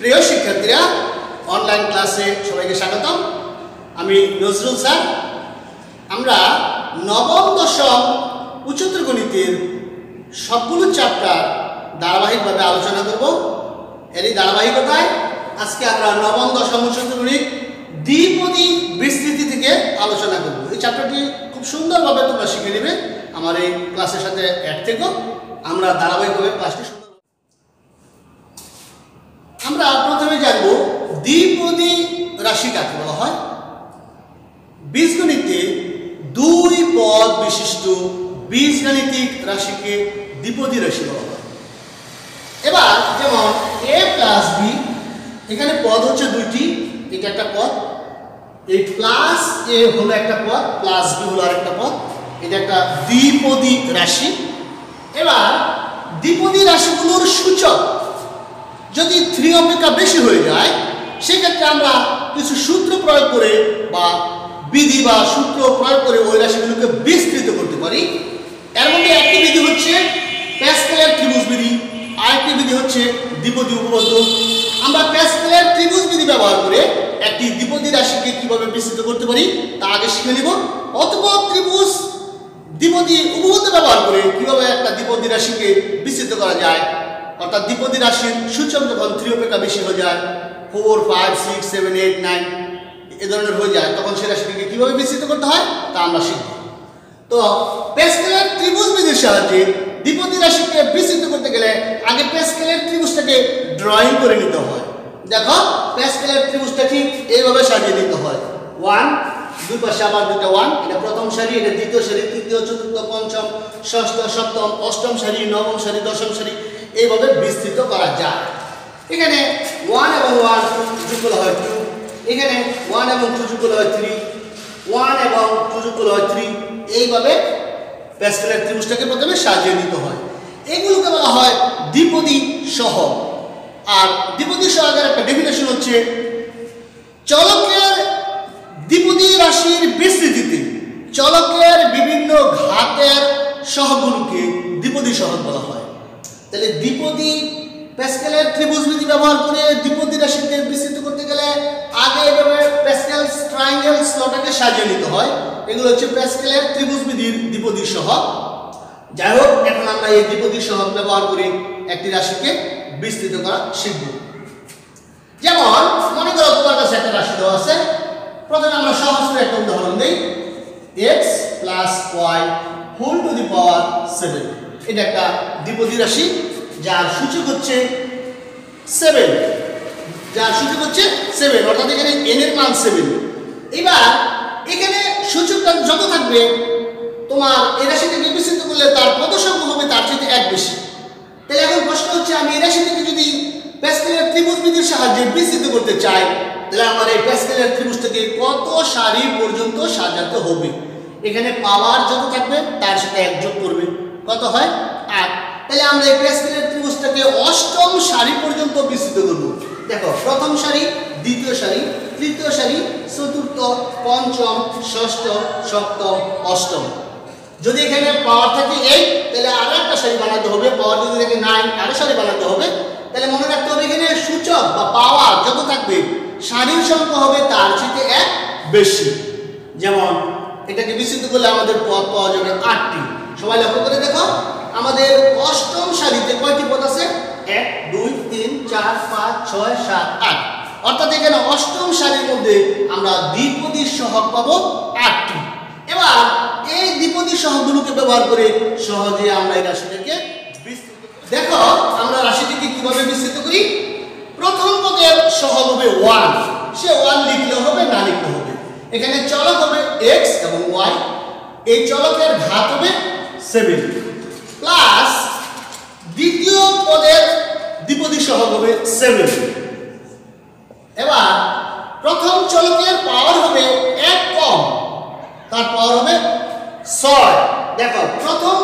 প্রিয় শিক্ষার্থীরা, অনলাইন ক্লাসে সবাইকে স্বাগতম। আমি নজরুল স্যার। আমরা নবম দশম উচ্চতর গণিতের সবগুলো চ্যাপ্টার ধারাবাহিকভাবে আলোচনা করব। এরই ধারাবাহিকতায় আজকে আমরা নবম দশম উচ্চতর গণিত দ্বিপদী বিস্তৃতি থেকে আলোচনা করব। এই চ্যাপ্টারটি খুব সুন্দরভাবে তোমরা শিখে নেবে আমার এই ক্লাসের সাথে অ্যাড থেকো। আমরা ধারাবাহিকভাবে ক্লাসটি আমরা প্রথমে জানবো দ্বিপদী রাশি কাকে বলা হয়। বীজগণিতে দুই পদ বিশিষ্ট বীজগাণিতিক রাশিকে দ্বিপদী রাশি বলা হয়। এবার যেমন a প্লাস বি, এখানে পদ হচ্ছে দুইটি, এটা একটা পদ, এই প্লাস এ হলো একটা পদ, প্লাস বি হলো আরেকটা পদ, এটা একটা দ্বিপদী রাশি। এবার দ্বিপদী রাশিগুলোর সূচক যদি 3 অপেক্ষা বেশি হয়ে যায়, সেক্ষেত্রে আমরা কিছু সূত্র প্রয়োগ করে বা বিধি বা সূত্র প্রয়োগ করে ওই রাশিগুলোকে বিস্তৃত করতে পারি। এর মধ্যে একটি বিধি হচ্ছে প্যাসকেলের ত্রিভুজ বিধি, আরেকটি বিধি হচ্ছে দ্বিপদী উপপাদ্য। আমরা প্যাসকেলের ত্রিভুজ বিধি ব্যবহার করে একটি দ্বিপদী রাশিকে কিভাবে বিস্তৃত করতে পারি তা আগে শিখে নিব। অথবা ত্রিভুজ দ্বিপদী উপপাদ্য ব্যবহার করে কিভাবে একটা দ্বিপদী রাশিকে বিস্তৃত করা যায়, অর্থাৎ দ্বিপদী রাশির সূচক যখন 3 অপেক্ষা বেশি হয়ে যায়, 4, 5, 6, 7, 8, 9 এ ধরনের হয়ে যায়, তখন সেই রাশিটিকে কিভাবে বিস্তৃত করতে হয় তা আমরা শিখব। তো প্যাসকেলের ত্রিভুজ বিধির সাহায্যে দ্বিপদী রাশিকে বিস্তৃত করতে গেলে আগে প্যাসকেলের ত্রিভুজটাকে ড্রয়িং করে নিতে হয়। দেখো, প্যাসকেলের ত্রিভুজটা ঠিক এইভাবে সাজিয়ে নিতে হয়। 1, দুই পাশে আবার দুটো 1, এটা প্রথম সারি, এটা দ্বিতীয় সারি, তৃতীয়, চতুর্থ, পঞ্চম, ষষ্ঠ, সপ্তম, অষ্টম সারি, নবম সারি, দশম সারি, এইভাবে বিস্তৃত করা যায়। এখানে 1 এবং 1 যোগ করলে হয় 2, এখানে 1 এবং 2 যোগ করলে হয় 3, 1 এবং 2 যোগ করলে হয় 3। এইভাবে প্যাসকেলের ত্রিভুজটাকে প্রথমে সাজিয়ে নিতে হয়। এগুলোকে বলা হয় দ্বিপদী সহগ। আর দ্বিপদী সহগের একটা ডেফিনেশন হচ্ছে চলকের দ্বিপদী রাশির বিস্তৃতিতে চলকের বিভিন্ন ঘাতের সহগগুলোকে দ্বিপদী সহগ বলা হয়। তাহলে দ্বিপদী প্যাসকেলের ত্রিভুজ বিধি ব্যবহার করে দ্বিপদী রাশিকে বিস্তৃত করতে গেলে আগে এভাবে প্যাসকেলস ট্রায়াঙ্গেল স্লটাকে সাজিয়ে নিতে হয়। এগুলো হচ্ছে প্যাসকেলের ত্রিভুজ বিধির দ্বিপদী সহগ। যাই হোক, এখন আমরা এই দ্বিপদী সহগ ব্যবহার করে একটি রাশিকে বিস্তৃত করা শিখব। যেমন মনে করো তোমার কাছে একটা রাশি দেওয়া আছে। প্রথমে আমরা সহজ করে একটা উদাহরণ দেই। x plus y whole to the power 7, এটা একটা দ্বিপদী রাশি যার সূচক হচ্ছে 7, অর্থাৎ এখানে n এর মান 7। এবার এখানে সূচকটা যত থাকবে তোমার এই রাশিটাকে বিস্তৃত করলে তার পদ সংখ্যা হবে তার চেয়ে 1 বেশি। তাহলে এখন প্রশ্ন হচ্ছে, আমি এই রাশিটাকে যদি প্যাসকেলের ত্রিভুজ বিধির সাহায্যে বিস্তৃত করতে চাই, তাহলে আমার এই প্যাসকেলের ত্রিভুজটাকে কত সারি পর্যন্ত সাজাতে হবে? এখানে পাওয়ার যত থাকবে তার সাথে 1 যোগ করবে, কত হয়? 8। তাহলে আমরা এই প্যাসকেলের ত্রিভুজটাকে অষ্টম সারি পর্যন্ত বিস্তৃত করব। দেখো, প্রথম সারি, দ্বিতীয় সারি, তৃতীয় সারি, চতুর্থ, পঞ্চম, ষষ্ঠ, সপ্তম, অষ্টম। যদি এখানে পাওয়ার থাকে 8, তাহলে আরো একটা সারি বানাতে হবে। পাওয়ার যদি থাকে 9, আরো সারি বানাতে হবে। তাহলে মনে রাখতে হবে এখানে সূচক বা পাওয়ার যত থাকবে সারির সংখ্যা হবে তার চেয়ে 1 বেশি। যেমন এটাকে বিস্তৃত করলে আমাদের পদ পাওয়া যাবে 8টি। সবাই লক্ষ্য করে দেখো, আমাদের অষ্টম সারিতে কয়টি পদ আছে? 1, 2, 3, 4, 5, 6, 7, 8। অর্থাৎ এখানে অষ্টম সারির মধ্যে আমরা দ্বিপদী সহগ পাবো 8টি। এবার এই দ্বিপদী সহগগুলোকে ব্যবহার করে সহজে আমরা এই রাশিটাকে বিস্তৃত করি। দেখো, আমরা রাশিটিকে কিভাবে বিস্তৃত করি। প্রথম পদের সহগ হবে 1, সে 1 লিখলেও হবে, না লিখলেও হবে। এখানে চলক হবে x এবং y, এই চলকের ঘাত হবে 7 প্লাস দ্বিতীয় পদের দ্বিপদী সহগ হবে 7। এবার প্রথম চলকের পাওয়ার হবে 1 কম, তার পাওয়ার হবে 6। দেখো, প্রথম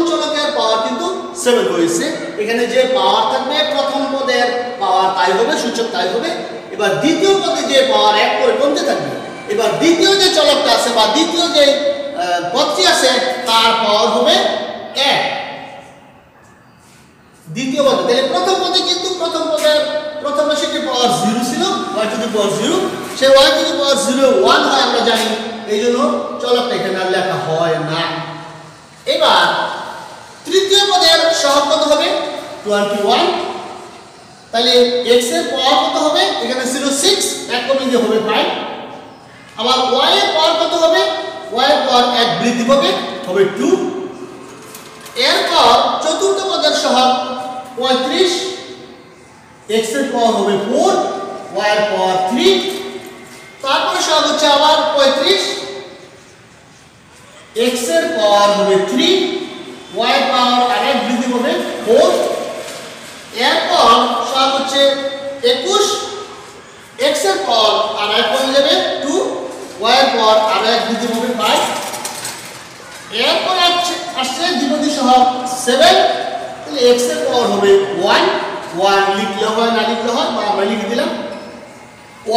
চলকের পাওয়ার কিন্তু 7 হয়েছে। এখানে যে পাওয়ার থাকবে প্রথম পদের পাওয়ার তাই হবে, সূচক তাই হবে। এবার দ্বিতীয় পদে যে পাওয়ার 1 করে কমতে থাকবে। এবার দ্বিতীয় যে চলকটা আছে বা দ্বিতীয় যে পদটি আছে তার পাওয়ার হবে 1। দ্বিতীয় পদে, তাহলে প্রথম পদে কিন্তু প্রথম y টু দি পাওয়ার 0 সেই y টু দি পাওয়ার 0 1 হয় আমরা জানি এইজন্য চলকটা এখানে আর লেখা হয় না এবার তৃতীয় পদের সহগ কত হবে 21 তাহলে x এর পাওয়ার কত হবে এখানে ছিল 6 এক কমে গিয়ে হবে 5 আবার y এর পাওয়ার কত হবে y এর পাওয়ার এক বৃদ্ধি পাবে হবে 2 এরপর চতুর্থ পদের সহগ 35 x এর পাওয়ার হবে 4 y এর পাওয়ার 3 তারপরে সহগ হচ্ছে আবার 35 x এর পাওয়ার হবে 3 y এর পাওয়ার আরেক বৃদ্ধি হবে 4 এরপর সহগ হচ্ছে 21 x এর পাওয়ার আরেক কমে যাবে 2 y এর পাওয়ার আরেক বৃদ্ধি হবে 5 এরপর আসছে দ্বিপদী সহগ 7 তাহলে x এর পাওয়ার হবে 1 1 লিখলে হয় না লিখলে হয় বা আমরা লিখে দিলাম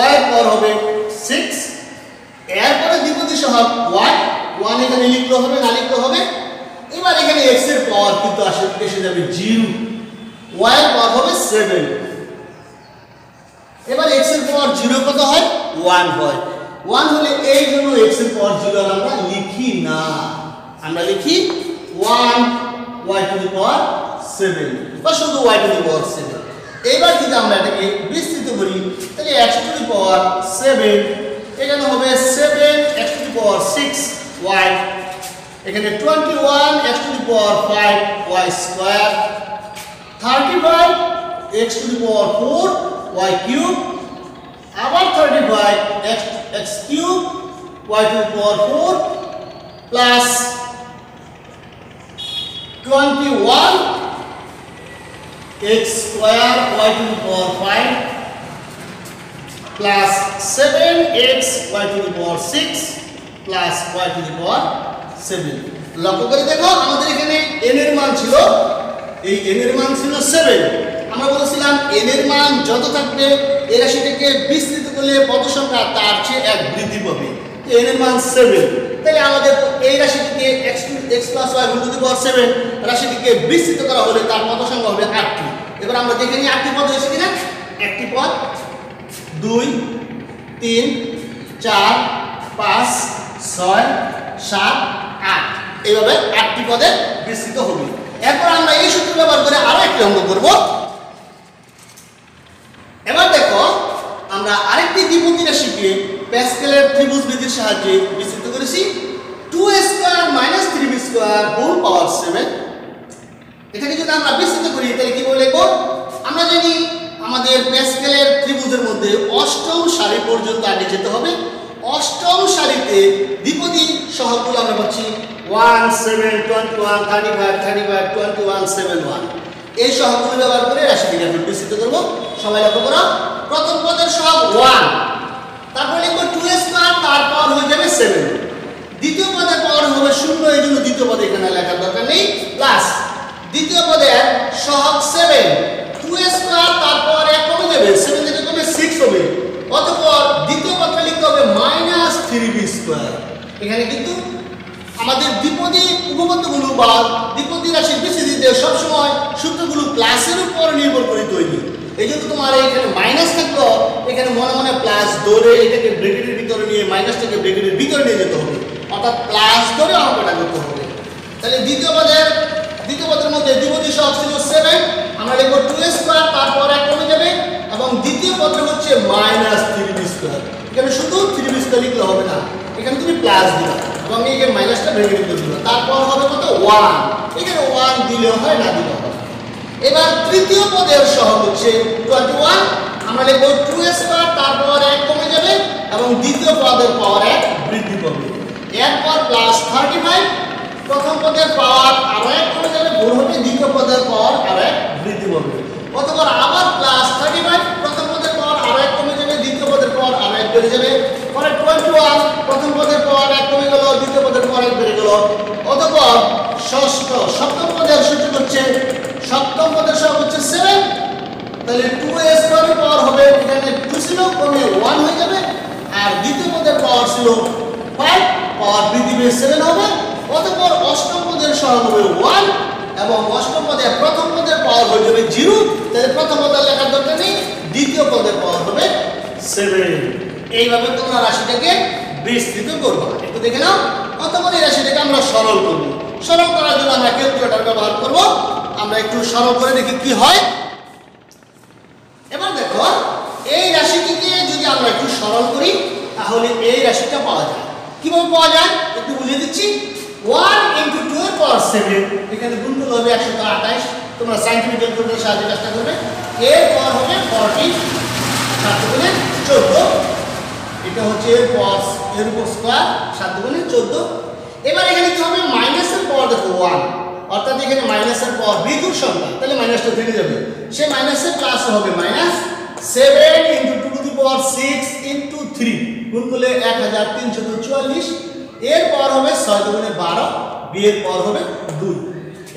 y এর পাওয়ার হবে 6 এরপরে দ্বিপদী সহগ 1 1 এখানে লিখলে হবে না লিখলে হবে এবার এখানে x এর পাওয়ার কিন্তু এসে যাবে 0 y এর পাওয়ার হবে 7 এবার x এর পাওয়ার 0 কত হয় 1 হয় 1 হলে এই জন্য x এর পাওয়ার 0 আমরা লিখি না আমরা লিখি 1 y টু দি পাওয়ার 7 বা শুধু y টু দি পাওয়ার 7 এবার যদি আমরা এটাকে বিস্তৃত করি তাহলে x টু দি পাওয়ার 7 এখানে হবে 7 x two the power 6 y এখানে 21 x two the power 5 y square 35 x two the power 4 y cube আবার 35 x cube y two the power 4 plus 21 x square y to the power 5 plus 7x y to the power 6 plus y to the power 7 লক্ষ্য করে দেখো আমাদের এখানে n এর মান ছিল এই n এর মান ছিল 7 আমরা বলেছিলাম n এর মান যত থাকবে এই রাশিটাকে বিস্তৃত করলে কত সংখ্যা তার চেয়ে এক বৃদ্ধি পাবে n এর মান 7 তাহলে আমাদের এই রাশিটিকে x plus y whole to the power 7 রাশিটিকে বিস্তৃত করা হলে তার কত সংখ্যা হবে 8টি এবার আমরা দেখে নিই 8টি পদ হয়েছে কিনা একটি পদ 2 3 4 5 6 7 8 এইভাবে 8টি পদে বিস্তৃত হবে এরপর আমরা এই সূত্র ব্যবহার করে আরো একটি অঙ্ক করব এবার দেখো আমরা আরেকটি দ্বিপদী রাশিকে প্যাসকেলের ত্রিভুজ বিধির সাহায্যে বিস্তৃত করেছি 2a square minus 3b square whole power 7 এটাকে যদি আমরা বিস্তৃত করি তাহলে কি বলে লিখব আমরা জানি আমাদের প্যাসকেলের ত্রিভুজের মধ্যে অষ্টম সারি পর্যন্ত আগে যেতে হবে অষ্টম সারিতে দ্বিপদী সহগগুলো আমরা পাচ্ছি 1 7 21 35 35 21 71 এই সহগগুলো ব্যবহার করে রাশিটিকে আমরা বিস্তৃত করব সবাই লক্ষ্য করো প্রথম পদের সহগ 1 তারপর লিখব 2a স্কয়ার তার পাওয়ার হয়ে যাবে 7 দ্বিতীয় পদের পাওয়ার হবে 0 এইজন্য দ্বিতীয় পদে এখানে লেখার দরকার নেই প্লাস দ্বিতীয় পদের সহগ 7 2a স্কয়ার তার পাওয়ার 1 কমে যাবে 7 থেকে কমে 6 হবে অতঃপর দ্বিতীয় পদে লিখতে হবে মাইনাস 3b স্কয়ার এখানে কিন্তু আমাদের দ্বিপদী উপপাদ্যগুলো বা দ্বিপদী রাশির বিস্তৃতিতে সব সময় সূত্রগুলো প্লাসের উপর নির্ভর করে তৈরি এইজন্য তোমার এখানে মাইনাস থাকলো এখানে মনে মনে প্লাস ধরে এটাকে ব্র্যাকেটের ভিতরে নিয়ে মাইনাসটাকে ব্র্যাকেটের ভিতরে নিয়ে যেতে হবে অর্থাৎ প্লাস ধরে অঙ্কটা করতে হবে তাহলে দ্বিতীয় পদের মধ্যে দ্বিপদী সহগ ছিল 7 আমরা লিখব 2a স্কয়ার তারপর 1 কমে যাবে এবং দ্বিতীয় পদ হচ্ছে মাইনাস 3b স্কয়ার এখানে শুধু 3b স্কয়ার লিখলে হবে না এখানে তুমি প্লাস দিবা এবং এখানে মাইনাসটা ব্র্যাকেটের ভিতরে দিবা তারপর হবে কত 1 এখানে 1 দিলে হয় না দিলে হয় এবার তৃতীয় পদের সহগ হচ্ছে 21 আমরা লিখব 2a স্কয়ার তারপর 1 কমে যাবে এবং দ্বিতীয় পদের পাওয়ার 1 বৃদ্ধি পাবে এরপর প্লাস 35 প্রথম পদের পাওয়ার আরো 1 কমে যাবে গুণ হবে দ্বিতীয় পদের পাওয়ার আরো 1 বৃদ্ধি পাবে অতঃপর আবার প্লাস 35 প্রথম পদের পাওয়ার আরো 1 কমে যাবে দ্বিতীয় পদের পাওয়ার আরো 1 বেড়ে যাবে পরে 21 প্রথম পদের পাওয়ার 1 কমে গেল দ্বিতীয় পদের পাওয়ার 1 বেড়ে গেল অতঃপর সপ্তম পদের সূত্র হচ্ছে সপ্তম পদের সহগ হচ্ছে 7 তাহলে 2a স্কয়ারের পাওয়ার হবে এখানে 2 ছিল কমে 1 হয়ে যাবে আর দ্বিতীয় পদের পাওয়ার ছিল 5 পাওয়ার বৃদ্ধি পেয়ে 7 হবে অতঃপর অষ্টম পদের সহগ হবে 1 এবং অষ্টম পদে প্রথম পদের পাওয়ার হয়ে যাবে 0 তাহলে প্রথম পদের লেখার দরকার নেই দ্বিতীয় পদের পাওয়ার হবে 7। এইভাবে তোমরা রাশিটাকে বিস্তৃত করবে। একটু দেখে নাও। অতঃপর এই রাশিটাকে আমরা সরল করব। সরল করার জন্য আমরা ক্যালকুলেটর ব্যবহার করব। আমরা একটু সরল করে দেখি কি হয়। এবার দেখো, এই রাশিটিকে যদি আমরা একটু সরল করি তাহলে এই রাশিটা পাওয়া যায়। কিভাবে পাওয়া যায় একটু বুঝিয়ে দিচ্ছি। 1 × 2 এর পাওয়ার 7, এখানে গুণ করলে হবে 128। তোমরা সায়েন্টিফিক ক্যালকুলেটরের সাহায্যে কাজটা করবে। এর পাওয়ার হবে 40, 7 গুণে 14। এটা হচ্ছে এর পাওয়ার, এর উপর স্কয়ার, 7 গুণে 14। এবার এখানে কি হবে, মাইনাসের পাওয়ার দেখো 1, অর্থাৎ এখানে মাইনাসের পাওয়ার বিজোড় সংখ্যা, তাহলে মাইনাসটা থেকে যাবে। সেই মাইনাসের প্লাস হবে মাইনাস 7 × 2⁶ × 3, গুণ করলে 1344। এর পাওয়ার হবে 6 গুণে 12, বি এর পাওয়ার হবে 2।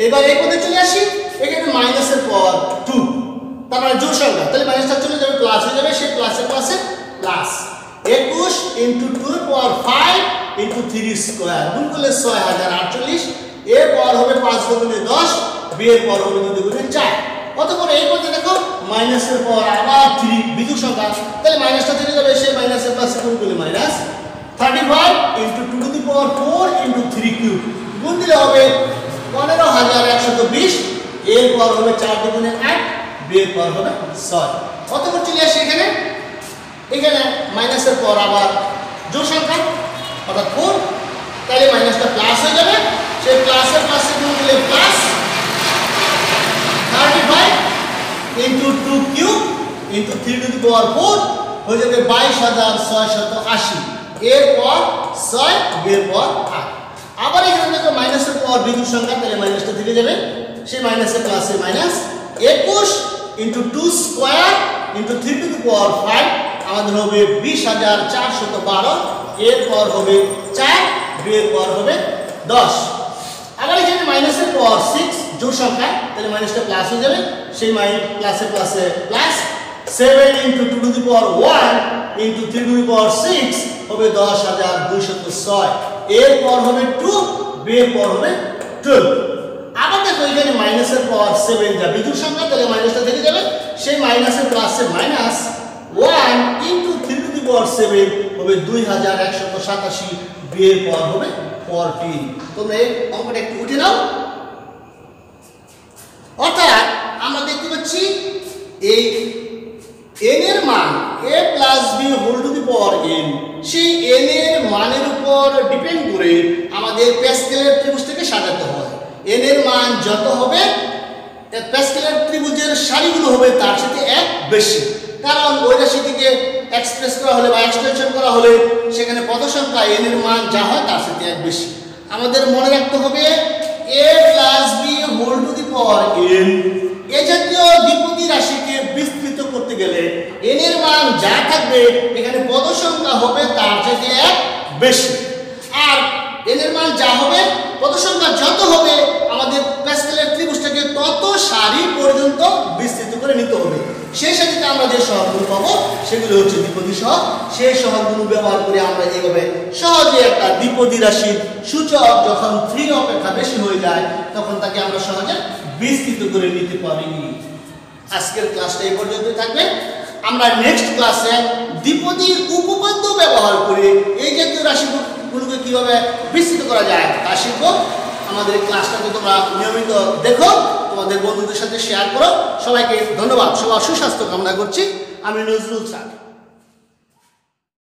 এবার এই পদে চলে আসি, এখানে মাইনাসের পাওয়ার 2, তার মানে জোড় সংখ্যা, তাহলে মাইনাসটা চলে যাবে, প্লাস হয়ে যাবে, সেই প্লাসের প্লাসে প্লাস 21 × 2 এর পাওয়ার 5 × 3 স্কয়ার, গুণ করলে 6048। এর পাওয়ার হবে 5 গুণে 10, বি এর পাওয়ার হবে 2 গুণে 4। অতঃপর এই পদে দেখো মাইনাসের পাওয়ার আবার 3, বিজোড় সংখ্যা, তাহলে মাইনাসটা থেকে যাবে, সেই মাইনাসের প্লাসে গুণ করলে মাইনাস 35 × 2⁴ × 3³ গুণ দিলে হবে 15120। এর পাওয়ার হবে 4 গুণে 8, বি এর পাওয়ার হবে 6। অতঃপর চলে আসি এখানে, এখানে মাইনাসের পর আবার জোড় সংখ্যা অর্থাৎ 4, তাহলে মাইনাসটা প্লাস হয়ে যাবে, সেই প্লাসের প্লাসে গুণ দিলে প্লাস 35 × 2³ × 3⁴ হয়ে যাবে 22680। এর পর 6, বি এর পর 8। আবার এখানে দেখো মাইনাসের পর বিজোড় সংখ্যা, তাহলে মাইনাসটা থেকে যাবে, সেই মাইনাসের প্লাসে মাইনাস 21 × 2² × 3⁵, আমাদের হবে 20412। এর পর হবে 4, বি এর পর হবে 10। আবার এখানে মাইনাসের পর 6 জোড় সংখ্যা, তাহলে মাইনাসটা প্লাস হয়ে যাবে, সেই প্লাসে প্লাসে প্লাস 7 × 2⁴ × 3⁶ হবে 10206। এর পর হবে 2, বি এর পর হবে 12। আবার দেখো এখানে মাইনাসের পাওয়ার 7 যা বিজোড় সংখ্যা, তাহলে মাইনাসটা থেকে যাবে, সেই মাইনাসের প্লাসে মাইনাস 1 × 3⁵ হবে 2187, বি এর পাওয়ার হবে 14। তোমরা এই অঙ্কটা একটু উঠে নাও। অর্থাৎ আমরা দেখতে পাচ্ছি এই n এর মান a + b whole to the power n, সেই n এর মানের উপর ডিপেন্ড করে আমাদের প্যাসকেলের ত্রিভুজটাকে সাজাতে হয়। n এর মান যত হবে, প্যাসকেলের ত্রিভুজের সারিগুলো হবে তার সাথে 1 বেশি, কারণ ওই রাশিটিকে এক্সপ্রেস করা হলে বা এক্সটেনশন করা হলে সেখানে পদ সংখ্যা n এর মান যা হয় তার সাথে 1 বেশি। আমাদের মনে রাখতে হবে a + b whole to the power n, এই জাতীয় দ্বিপদী রাশিকে বিস্তৃত করতে গেলে n এর মান যা থাকবে এখানে পদ সংখ্যা হবে তার থেকে 1 বেশি। আর n এর মান যা হবে, পদ সংখ্যা যত হবে আমাদের প্যাসকেলের ত্রিভুজটাকে তত সারি পর্যন্ত বিস্তৃত করে নিতে হবে। সেই সাথে আমরা যে সহগগুলো পাবো সেগুলো হচ্ছে দ্বিপদী সহগ। সেই সহগগুলো ব্যবহার করে আমরা এইভাবে সহজে একটা দ্বিপদী রাশির সূচক যখন 3 অপেক্ষা বেশি হয়ে যায় তখন তাকে আমরা সহজে বিস্তৃত করে নিতে পারি। আজকের ক্লাসটা এই পর্যন্তই থাকবে। আমরা নেক্সট ক্লাসে দ্বিপদী উপপাদ্য ব্যবহার করে এই জাতীয় রাশিগুলোকে কিভাবে বিস্তৃত করা যায় তা শিখব। আমাদের ক্লাসটাকে তোমরা নিয়মিত দেখো, তোমাদের বন্ধুদের সাথে শেয়ার করো। সবাইকে ধন্যবাদ, সবার সুস্বাস্থ্য কামনা করছি। আমি নজরুল স্যার।